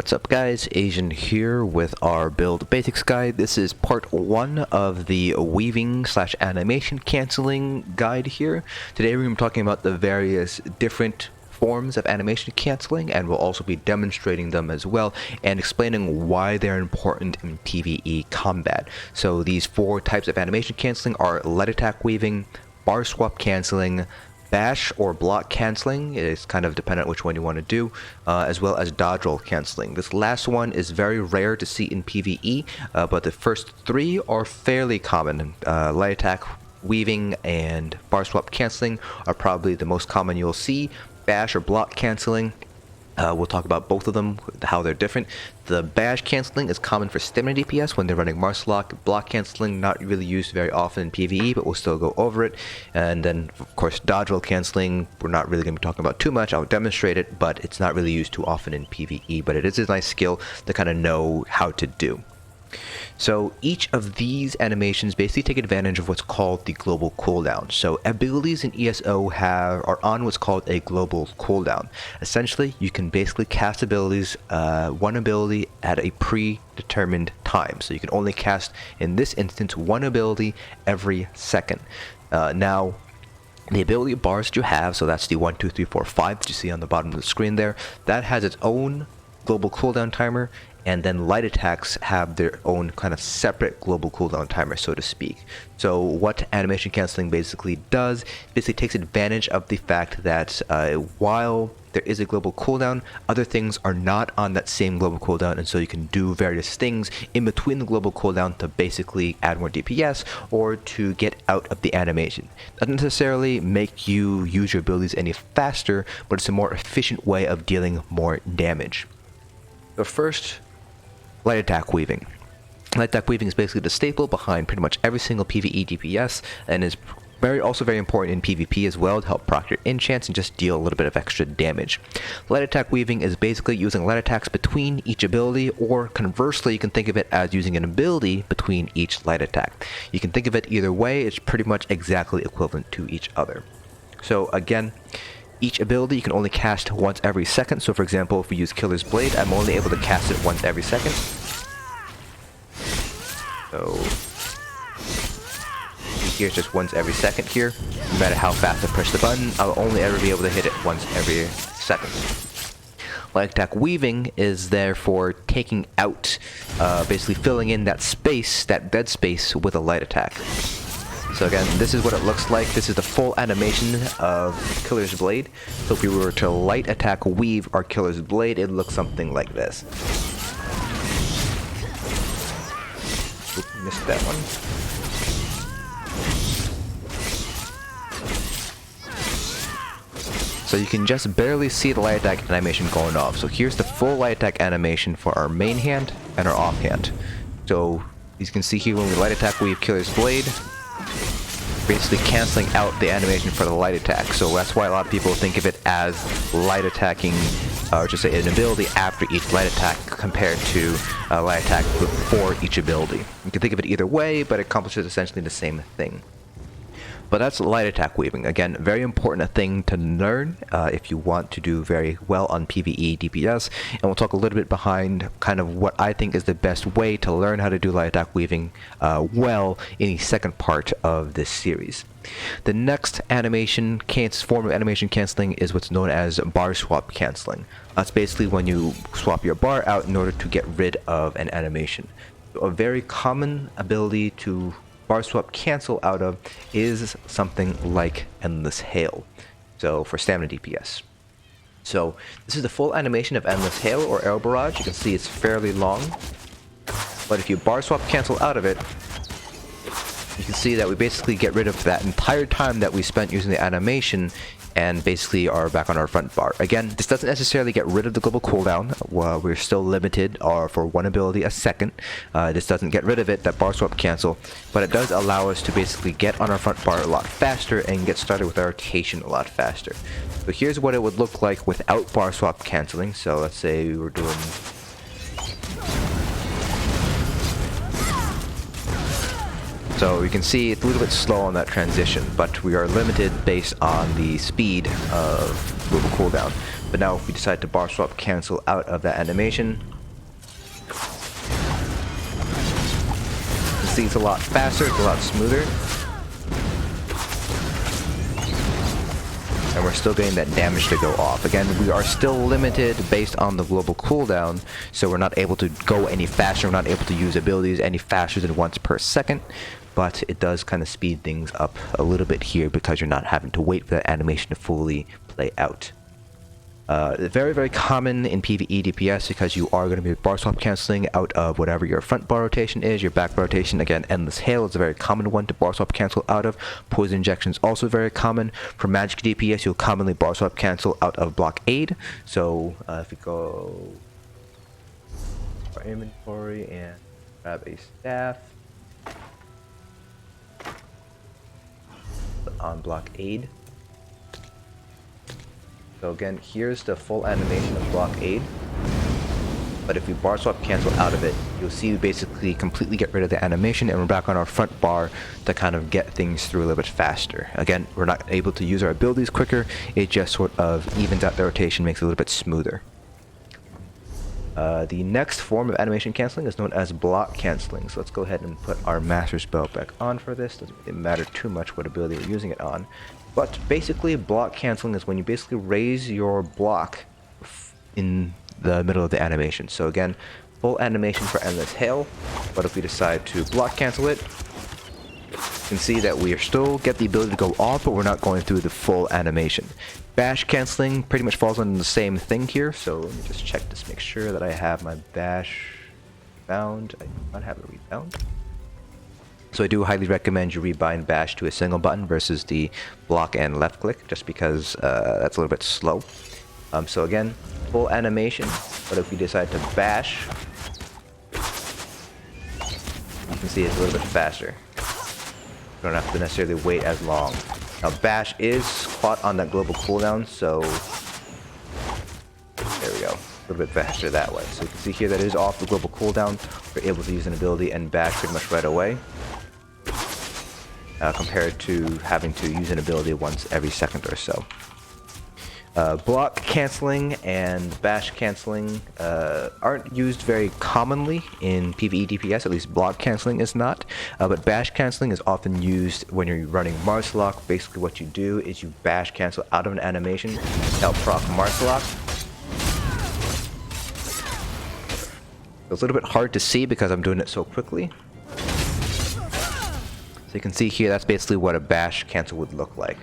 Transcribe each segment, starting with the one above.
What's up guys, Asian here with our build basics guide. This is part 1 of the weaving slash animation cancelling guide here. Today we're going to be talking about the various different forms of animation cancelling, and we'll also be demonstrating them as well and explaining why they're important in PvE combat. So these 4 types of animation cancelling are light attack weaving, bar swap cancelling, bash or block cancelling, it's kind of dependent on which one you want to do, as well as dodge roll cancelling. This last one is very rare to see in PvE, but the first 3 are fairly common. Light attack weaving and bar swap cancelling are probably the most common you'll see. Bash or block cancelling, we'll talk about both of them, how they're different. The bash cancelling is common for stamina DPS when they're running Marshlock. Block cancelling, not really used very often in PvE, but we'll still go over it. And then, of course, dodge roll cancelling, we're not really going to be talking about too much. I'll demonstrate it, but it's not really used too often in PvE. But it is a nice skill to kind of know how to do. So each of these animations basically take advantage of what's called the global cooldown. So abilities in ESO are on what's called a global cooldown. Essentially, you can basically cast abilities, one ability at a predetermined time. So you can only cast, in this instance, one ability every second. Now, the ability bars that you have, so that's the 1, 2, 3, 4, 5 that you see on the bottom of the screen there, that has its own global cooldown timer. And then light attacks have their own kind of separate global cooldown timer, so to speak. So what animation cancelling basically does, basically takes advantage of the fact that while there is a global cooldown, other things are not on that same global cooldown, and so you can do various things in between the global cooldown to basically add more DPS or to get out of the animation. Doesn't necessarily make you use your abilities any faster, but it's a more efficient way of dealing more damage. So first, light attack weaving. Light attack weaving is basically the staple behind pretty much every single PvE DPS, and is also very important in PvP as well to help proc your enchants and just deal a little bit of extra damage. Light attack weaving is basically using light attacks between each ability, or conversely you can think of it as using an ability between each light attack. You can think of it either way, it's pretty much exactly equivalent to each other. So again, each ability you can only cast once every second. So for example, if we use Killer's Blade, I'm only able to cast it once every second. So here's just once every second here. No matter how fast I push the button, I'll only ever be able to hit it once every second. Light attack weaving is therefore taking out, basically filling in that space, that dead space, with a light attack. So again, this is what it looks like. This is the full animation of Killer's Blade. So if we were to light attack weave our Killer's Blade, it looks something like this. Oop, missed that one. So you can just barely see the light attack animation going off. So here's the full light attack animation for our main hand and our offhand. So you can see here when we light attack weave Killer's Blade, basically cancelling out the animation for the light attack. So that's why a lot of people think of it as light attacking, or just say an ability after each light attack compared to a light attack before each ability. You can think of it either way, but it accomplishes essentially the same thing. But that's light attack weaving. Again, very important thing to learn if you want to do very well on PvE DPS. And we'll talk a little bit behind kind of what I think is the best way to learn how to do light attack weaving well in the second part of this series. The next form of animation cancelling is what's known as bar swap cancelling. That's basically when you swap your bar out in order to get rid of an animation. A very common ability to bar swap cancel out of is something like Endless Hail, so for stamina DPS. So this is the full animation of Endless Hail or Arrow Barrage. You can see it's fairly long, but if you bar swap cancel out of it, you can see that we basically get rid of that entire time that we spent using the animation and basically are back on our front bar. Again, this doesn't necessarily get rid of the global cooldown. We're still limited for one ability a second. This doesn't get rid of it, that bar swap cancel, but it does allow us to basically get on our front bar a lot faster and get started with our rotation a lot faster. So here's what it would look like without bar swap canceling. So let's say we were doing So you can see it's a little bit slow on that transition, but we are limited based on the speed of global cooldown. But now if we decide to bar swap cancel out of that animation, you see it's a lot faster, it's a lot smoother. And we're still getting that damage to go off. Again, we are still limited based on the global cooldown, so we're not able to go any faster, we're not able to use abilities any faster than once per second, but it does kind of speed things up a little bit here because you're not having to wait for that animation to fully play out. Very, very common in PvE DPS because you are going to be bar swap canceling out of whatever your front bar rotation is, your back bar rotation. Again, Endless Hail is a very common one to bar swap cancel out of. Poison Injection is also very common. For Magic DPS, you'll commonly bar swap cancel out of Blockade. So if we go our inventory and grab a staff, put on Blockade. So again, here's the full animation of Blockade. But if we bar swap cancel out of it, you'll see we basically completely get rid of the animation and we're back on our front bar to kind of get things through a little bit faster. Again, we're not able to use our abilities quicker, it just sort of evens out the rotation, makes it a little bit smoother. The next form of animation canceling is known as block canceling. So let's go ahead and put our master spell back on for this. Doesn't really matter too much what ability we're using it on. But basically, block canceling is when you basically raise your block in the middle of the animation. So again, full animation for Endless Hail, but if we decide to block cancel it, you can see that we still get the ability to go off, but we're not going through the full animation. Bash canceling pretty much falls under the same thing here, so let me just check this, make sure that I have my bash bound. I do not have it rebound. So I do highly recommend you rebind bash to a single button versus the block and left click, just because that's a little bit slow. So again, full animation, but if we decide to bash, you can see it's a little bit faster. You don't have to necessarily wait as long. Now bash is caught on that global cooldown, so there we go. A little bit faster that way. So you can see here that it is off the global cooldown. We're able to use an ability and bash pretty much right away. Compared to having to use an ability once every second or so. Block canceling and bash canceling aren't used very commonly in PvE DPS, at least block canceling is not, but bash canceling is often used when you're running Marcelock. Basically what you do is you bash cancel out of an animation to help proc Marcelock. It's a little bit hard to see because I'm doing it so quickly. So you can see here, that's basically what a bash cancel would look like.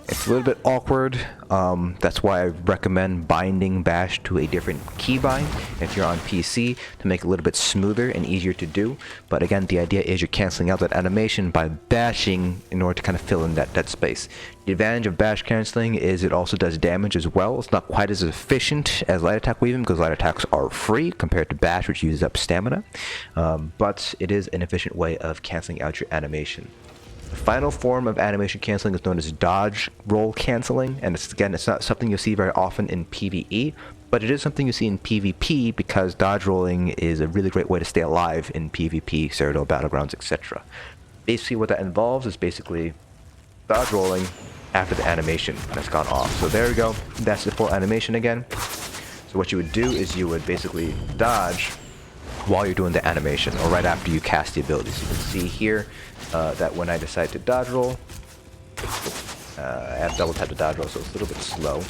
It's a little bit awkward. That's why I recommend binding bash to a different keybind if you're on PC to make it a little bit smoother and easier to do. But again, the idea is you're canceling out that animation by bashing in order to kind of fill in that dead space. The advantage of bash canceling is it also does damage as well. It's not quite as efficient as light attack weaving because light attacks are free compared to bash, which uses up stamina. But it is an efficient way of canceling out your animation. The final form of animation canceling is known as dodge roll canceling, and it's not something you'll see very often in PvE, but it is something you see in PvP because dodge rolling is a really great way to stay alive in PvP, Cyrodiil, Battlegrounds, etc. Basically what that involves is basically dodge rolling after the animation has gone off. So there we go, that's the full animation again. So what you would do is you would basically dodge while you're doing the animation, or right after you cast the ability. So you can see here that when I decide to dodge roll, I have double tap to dodge roll, so it's a little bit slow.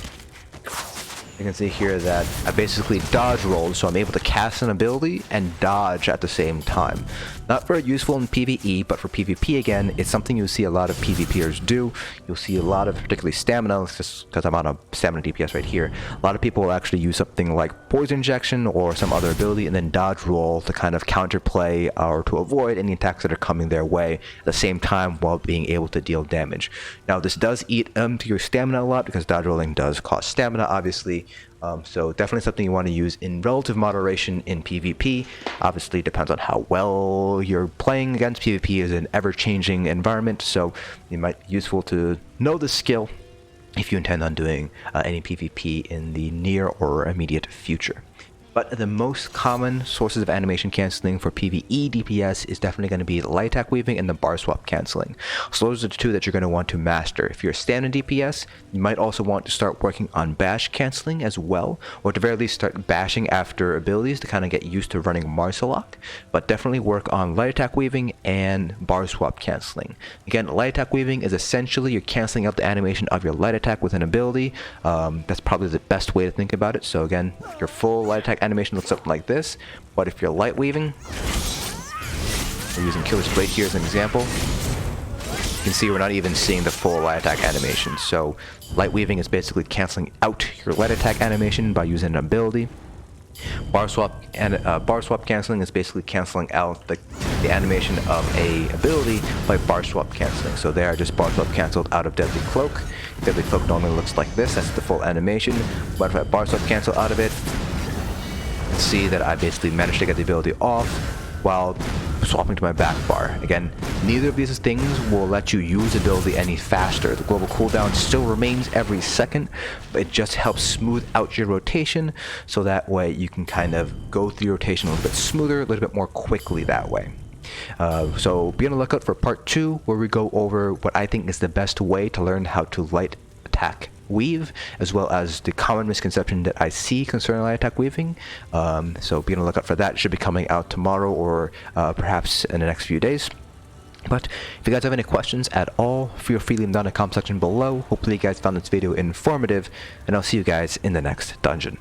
You can see here that I basically dodge rolled, so I'm able to cast an ability and dodge at the same time. Not very useful in PvE, but for PvP again, it's something you'll see a lot of PvPers do. You'll see a lot of, particularly stamina, just because I'm on a stamina DPS right here, a lot of people will actually use something like Poison Injection or some other ability and then dodge roll to kind of counterplay or to avoid any attacks that are coming their way at the same time while being able to deal damage. Now this does eat into your stamina a lot because dodge rolling does cost stamina, obviously. So definitely something you want to use in relative moderation in PvP. Obviously it depends on how well you're playing against. PvP is an ever-changing environment, so it might be useful to know the skill if you intend on doing any PvP in the near or immediate future. But the most common sources of animation canceling for PvE DPS is definitely going to be light attack weaving and the bar swap canceling. So those are the two that you're going to want to master. If you're a standard DPS, you might also want to start working on bash canceling as well, or at the very least start bashing after abilities to kind of get used to running Marsalok. But definitely work on light attack weaving and bar swap canceling. Again, light attack weaving is essentially you're canceling out the animation of your light attack with an ability. That's probably the best way to think about it. So again, your full light attack animation looks something like this, but if you're light weaving, we're using Killer's Blade here as an example, you can see we're not even seeing the full light attack animation. So light weaving is basically canceling out your light attack animation by using an ability. Bar swap canceling is basically canceling out the animation of a ability by bar swap canceling. So there I just bar swap canceled out of Deadly Cloak. Deadly Cloak normally looks like this, that's the full animation, but if I bar swap cancel out of it, see that I basically managed to get the ability off while swapping to my back bar. Again, neither of these things will let you use the ability any faster. The global cooldown still remains every second, but it just helps smooth out your rotation, so that way you can kind of go through your rotation a little bit smoother, a little bit more quickly that way. So be on the lookout for part 2, where we go over what I think is the best way to learn how to light attack weave, as well as the common misconception that I see concerning light attack weaving. So be on the lookout for that. It should be coming out tomorrow or perhaps in the next few days. But if you guys have any questions at all, feel free to leave them down in the comment section below. Hopefully you guys found this video informative, and I'll see you guys in the next dungeon.